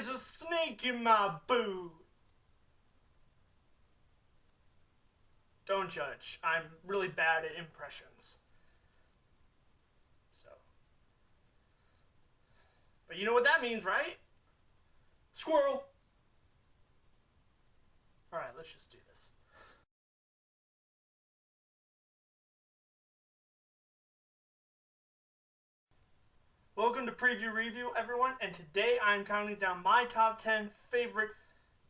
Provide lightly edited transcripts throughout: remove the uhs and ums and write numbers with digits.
There's a snake in my boot. Don't judge. I'm really bad at impressions. So. But you know what that means, right? Squirrel. Alright, let's just do this. Welcome to Preview Review, everyone, and today I'm counting down my top 10 favorite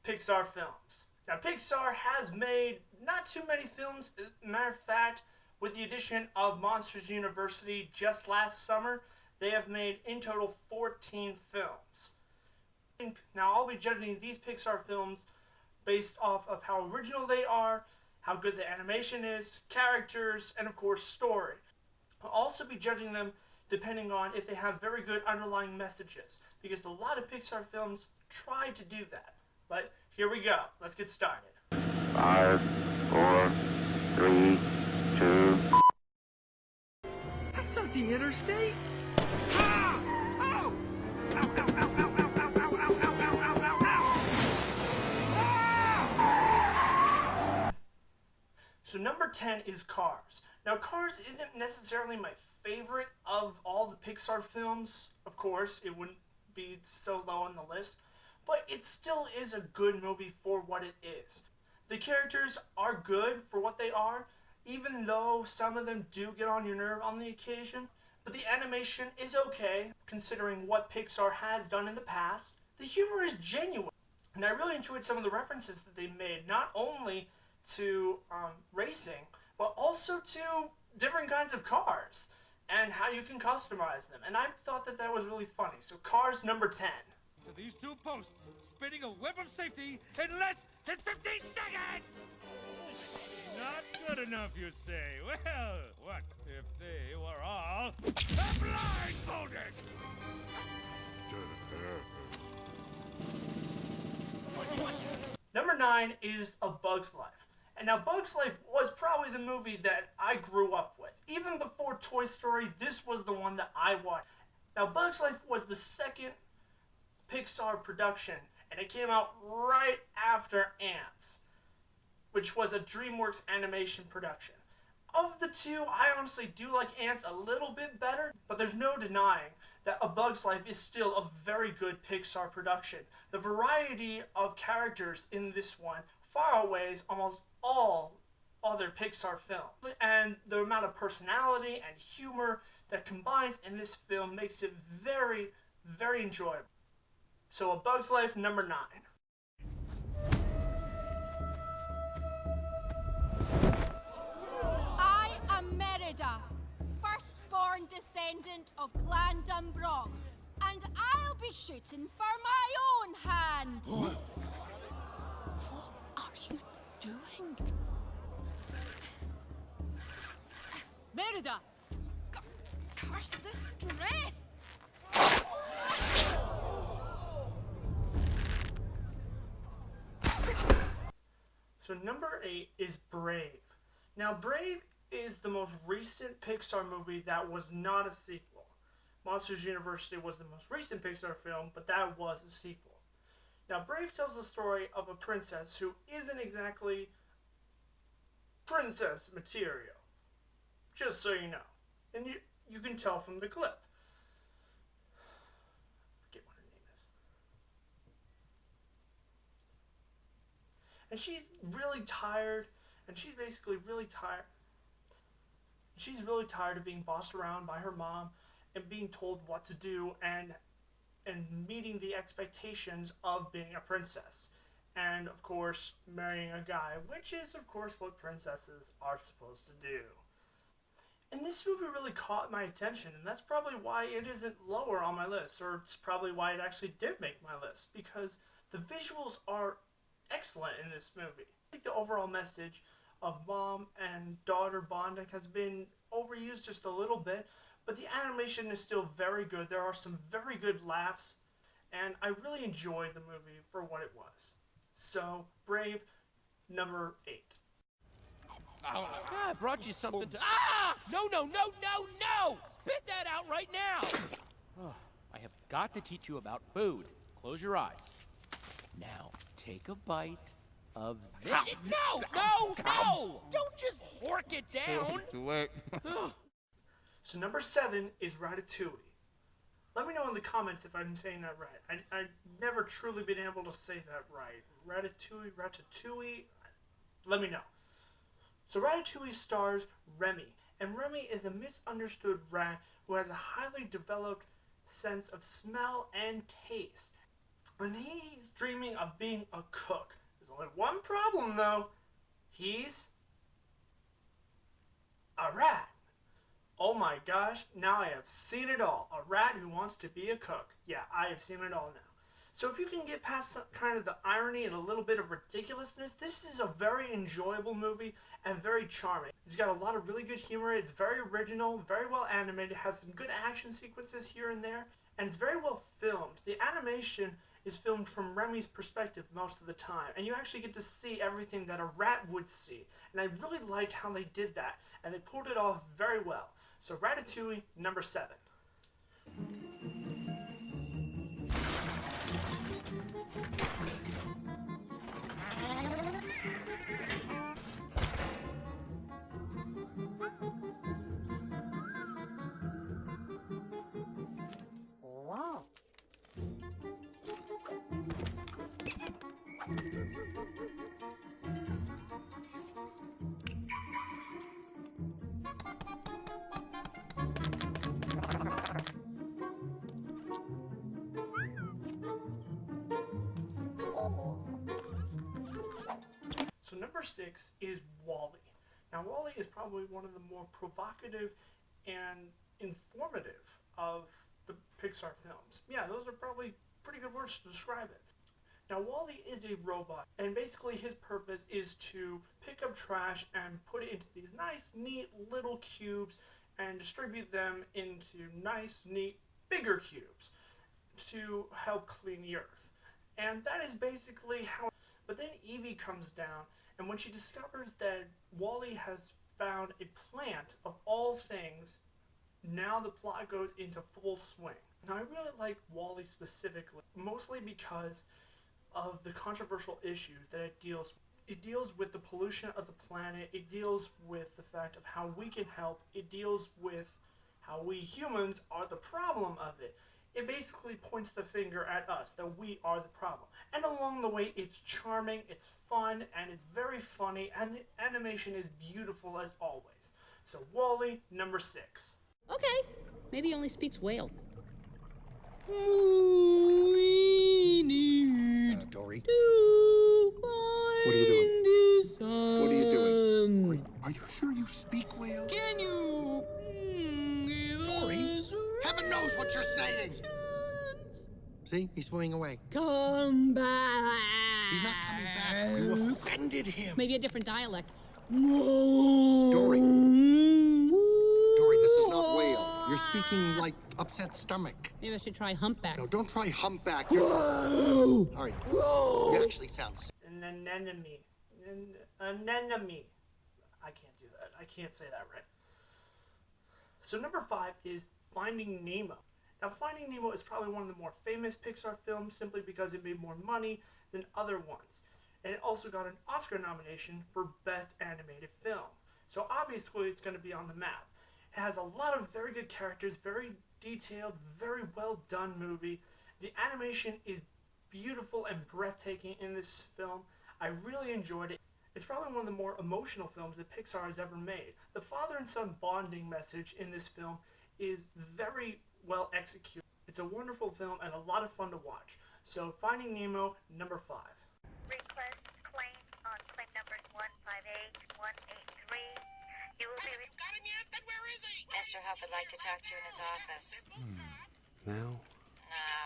Pixar films. Now, Pixar has made not too many films. As a matter of fact, with the addition of Monsters University just last summer, they have made in total 14 films. Now, I'll be judging these Pixar films based off of how original they are, how good the animation is, characters, and of course, story. I'll also be judging them depending on if they have very good underlying messages, because a lot of Pixar films try to do that. But here we go. Let's get started. 5, 4, 3, 2. That's not the interstate. Ah! Ow! Ow, ow, ow, ow, ow, ow, ow, ow, ow, ow, ow, ow, Ah! So number 10 is Cars. Now, Cars isn't necessarily my favorite of all the Pixar films. Of course, it wouldn't be so low on the list, but it still is a good movie for what it is. The characters are good for what they are, even though some of them do get on your nerve on the occasion, but the animation is okay, considering what Pixar has done in the past. The humor is genuine, and I really enjoyed some of the references that they made, not only to racing, but also to different kinds of cars, and how you can customize them, and I thought that that was really funny. So Cars number 10. To these two posts, spinning a web of safety in less than 15 seconds! Not good enough, you say? Well, what if they were all blindfolded? Number 9 is A Bug's Life. And now, Bug's Life was probably the movie that I grew up with. Even before Toy Story, this was the one that I watched. Now, Bug's Life was the second Pixar production, and it came out right after Ants, which was a DreamWorks animation production. Of the two, I honestly do like Ants a little bit better, but there's no denying that A Bug's Life is still a very good Pixar production. The variety of characters in this one far outweighs almost all other Pixar films, and the amount of personality and humor that combines in this film makes it very, very enjoyable. So A Bug's Life number 9. I am Merida, firstborn descendant of Clan Dunbroch, and I'll be shooting for my own hand. What are you doing? Merida! Curse this dress! So number 8 is Brave. Now, Brave is the most recent Pixar movie that was not a sequel. Monsters University was the most recent Pixar film, but that was a sequel. Now, Brave tells the story of a princess who isn't exactly princess material. Just so you know. And you can tell from the clip. I forget what her name is. And she's really tired, and she's basically really tired. She's really tired of being bossed around by her mom and being told what to do and meeting the expectations of being a princess. And, of course, marrying a guy, which is, of course, what princesses are supposed to do. And this movie really caught my attention, and that's probably why it isn't lower on my list, or it's probably why it actually did make my list, because the visuals are excellent in this movie. I think the overall message of mom and daughter bonding has been overused just a little bit, but the animation is still very good. There are some very good laughs, and I really enjoyed the movie for what it was. So, Brave, number 8. I brought you something to... Ah! No, no, no, no, no! Spit that out right now! Oh, I have got to teach you about food. Close your eyes. Now, take a bite of this. No! No! No! Don't just hork it down! Too late. So number 7 is Ratatouille. Let me know in the comments if I'm saying that right. I've never truly been able to say that right. Ratatouille. Let me know. So Ratatouille stars Remy, and Remy is a misunderstood rat who has a highly developed sense of smell and taste. And he's dreaming of being a cook. There's only one problem though. He's a rat. Oh my gosh, now I have seen it all. A rat who wants to be a cook. Yeah, I have seen it all now. So if you can get past some kind of the irony and a little bit of ridiculousness, this is a very enjoyable movie and very charming. It's got a lot of really good humor. It's very original, very well animated, has some good action sequences here and there, and it's very well filmed. The animation is filmed from Remy's perspective most of the time, and you actually get to see everything that a rat would see. And I really liked how they did that, and they pulled it off very well. So Ratatouille, number 7. Wow. So number 6 is WALL-E. Now WALL-E is probably one of the more provocative and informative of the Pixar films. Yeah, those are probably pretty good words to describe it. Now WALL-E is a robot, and basically his purpose is to pick up trash and put it into these nice, neat little cubes and distribute them into nice, neat, bigger cubes to help clean the earth. And that is basically how. But then Evie comes down, and when she discovers that WALL-E has found a plant of all things, now the plot goes into full swing. Now I really like WALL-E specifically, mostly because of the controversial issues that it deals with. It deals with the pollution of the planet, it deals with the fact of how we can help, it deals with how we humans are the problem of it. It basically points the finger at us, that we are the problem. And along the way, it's charming, it's fun, and it's very funny, and the animation is beautiful as always. So WALL-E, number 6. Okay, maybe he only speaks whale. Dory. What are you doing? What are you doing? Are you sure you speak whale? Can you Dory, heaven knows what you're saying. See, he's swimming away. come back? He's not coming back. You offended him. Maybe a different dialect. Dory. Dory, this is not whale. You're speaking like upset stomach. Maybe I should try humpback. No, don't try humpback. All right. You actually sound An anemone. Anemone. I can't do that. I can't say that right. So number 5 is Finding Nemo. Now Finding Nemo is probably one of the more famous Pixar films simply because it made more money than other ones. And it also got an Oscar nomination for Best Animated Film. So obviously it's going to be on the map. It has a lot of very good characters, very detailed, very well done movie. The animation is beautiful and breathtaking in this film. I really enjoyed it. It's probably one of the more emotional films that Pixar has ever made. The father and son bonding message in this film is very well executed. It's a wonderful film and a lot of fun to watch. So Finding Nemo, number 5. Request claim on claim numbers 158, 183. You will be Got him yet? Then where is he? Mr. Huff would like to talk to you in his office. Now? Now.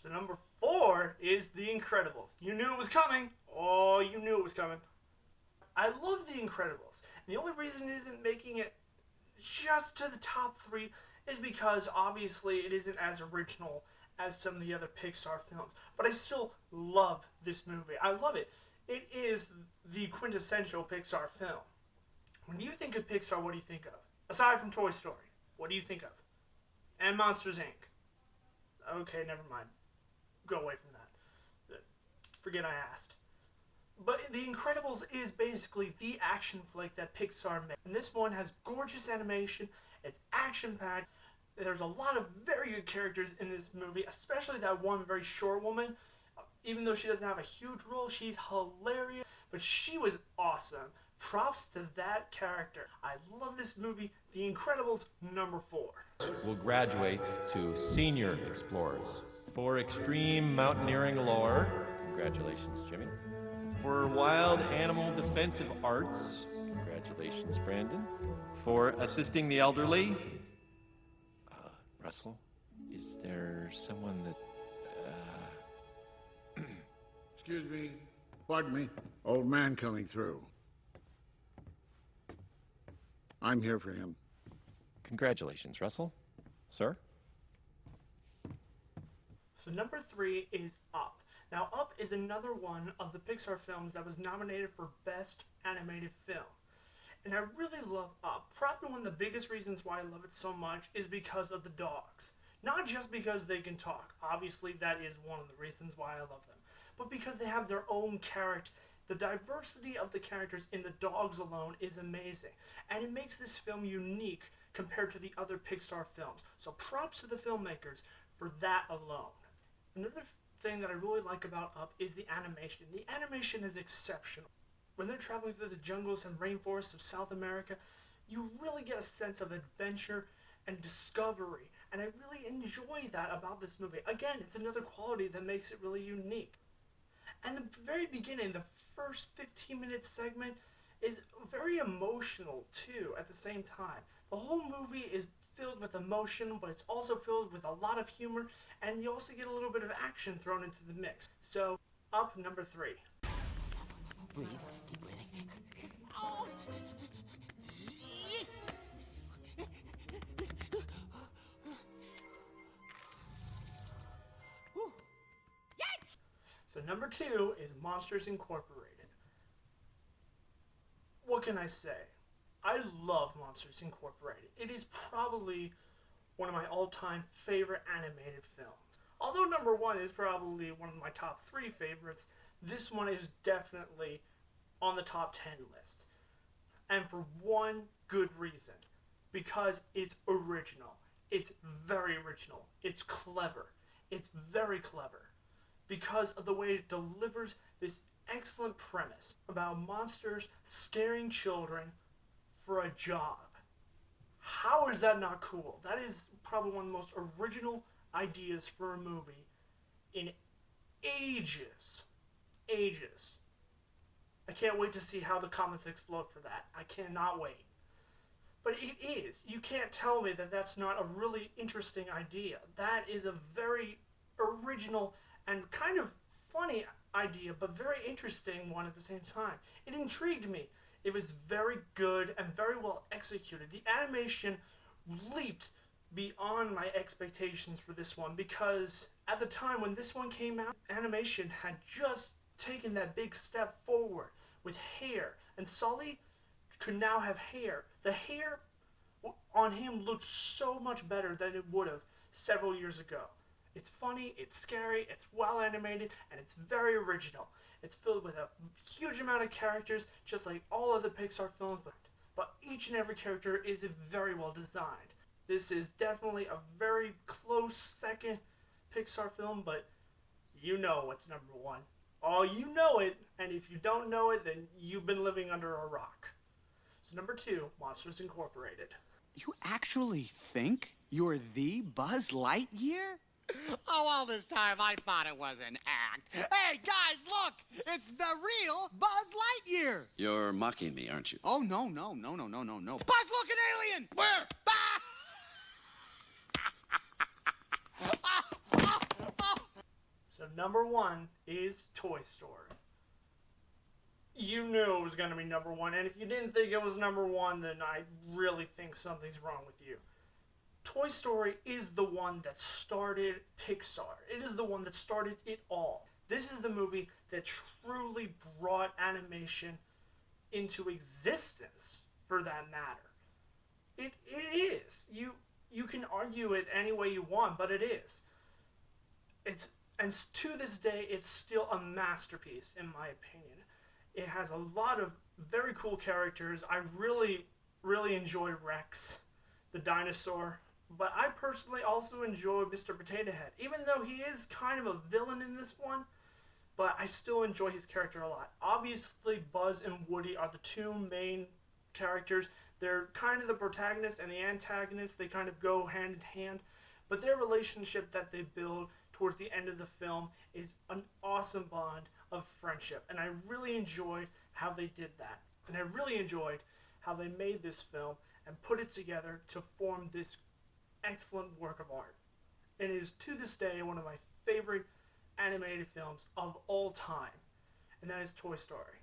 So number 4 is The Incredibles. You knew it was coming. Oh, you knew it was coming. I love The Incredibles. And the only reason it isn't making it just to the top 3 is because obviously it isn't as original as some of the other Pixar films. But I still love this movie. I love it. It is the quintessential Pixar film. When you think of Pixar, what do you think of? Aside from Toy Story, what do you think of? And Monsters, Inc. Okay, never mind. Go away from that. Forget I asked. But The Incredibles is basically the action flick that Pixar made. And this one has gorgeous animation, it's action-packed, there's a lot of very good characters in this movie, especially that one very short woman. Even though she doesn't have a huge role, she's hilarious, but she was awesome. Props to that character. I love this movie, The Incredibles #4. Will graduate to senior explorers. For extreme mountaineering lore, congratulations, Jimmy. For wild animal defensive arts, congratulations, Brandon. For assisting the elderly, Russell, is there someone that, Excuse me. Pardon me. Old man coming through. I'm here for him. Congratulations, Russell. Sir? So #3 is Up. Now, Up is another one of the Pixar films that was nominated for Best Animated Film. And I really love Up. Probably one of the biggest reasons why I love it so much is because of the dogs. Not just because they can talk. Obviously, that is one of the reasons why I love them. But because they have their own character. The diversity of the characters in the dogs alone is amazing. And it makes this film unique compared to the other Pixar films. So props to the filmmakers for that alone. Another thing that I really like about Up is the animation. The animation is exceptional. When they're traveling through the jungles and rainforests of South America, you really get a sense of adventure and discovery. And I really enjoy that about this movie. Again, it's another quality that makes it really unique. And the very beginning, the first 15-minute segment is very emotional too at the same time. The whole movie is filled with emotion, but it's also filled with a lot of humor, and you also get a little bit of action thrown into the mix. So, Up #3. Breathe. Keep breathing. Oh. So #2 is Monsters Incorporated. What can I say? I love Monsters Incorporated. It is probably one of my all-time favorite animated films. Although #1 is probably one of my top 3 favorites, this one is definitely on the top 10 list. And for one good reason. Because it's original. It's very original. It's clever. It's very clever. Because of the way it delivers this excellent premise about monsters scaring children for a job. How is that not cool? That is probably one of the most original ideas for a movie in ages. Ages. I can't wait to see how the comments explode for that. I cannot wait. But it is. You can't tell me that that's not a really interesting idea. That is a very original and kind of funny idea, but very interesting one at the same time. It intrigued me. It was very good and very well executed. The animation leaped beyond my expectations for this one because at the time when this one came out, animation had just taken that big step forward with hair, and Sully could now have hair. The hair on him looked so much better than it would have several years ago. It's funny, it's scary, it's well animated, and it's very original. It's filled with a huge amount of characters, just like all other Pixar films, but each and every character is very well designed. This is definitely a very close second Pixar film, but you know what's #1. Oh, you know it, and if you don't know it, then you've been living under a rock. So #2, Monsters Incorporated. You actually think you're the Buzz Lightyear? Oh, all this time I thought it was an act. Hey, guys, look! It's the real Buzz Lightyear! You're mocking me, aren't you? Oh, no. Buzz, look, an alien! Where? So #1 is Toy Story. You knew it was going to be #1, and if you didn't think it was #1, then I really think something's wrong with you. Toy Story is the one that started Pixar. It is the one that started it all. This is the movie that truly brought animation into existence, for that matter. It is. You can argue it any way you want, but it is. And to this day, it's still a masterpiece, in my opinion. It has a lot of very cool characters. I really, really enjoy Rex, the dinosaur. But I personally also enjoy Mr. Potato Head, even though he is kind of a villain in this one. But I still enjoy his character a lot. Obviously, Buzz and Woody are the two main characters. They're kind of the protagonist and the antagonist. They kind of go hand in hand. But their relationship that they build towards the end of the film is an awesome bond of friendship. And I really enjoyed how they did that. And I really enjoyed how they made this film and put it together to form this excellent work of art. It is to this day one of my favorite animated films of all time. And that is Toy Story.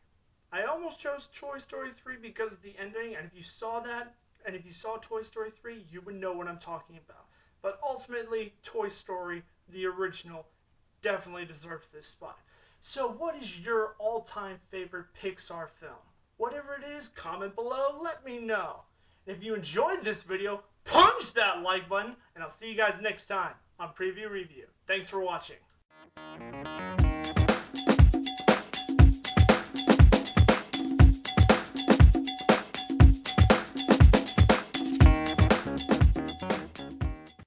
I almost chose Toy Story 3 because of the ending, and if you saw that, and if you saw Toy Story 3, you would know what I'm talking about. But ultimately, Toy Story, the original, definitely deserves this spot. So what is your all-time favorite Pixar film? Whatever it is, comment below, let me know. And if you enjoyed this video, punch that like button, and I'll see you guys next time on Preview Review. Thanks for watching.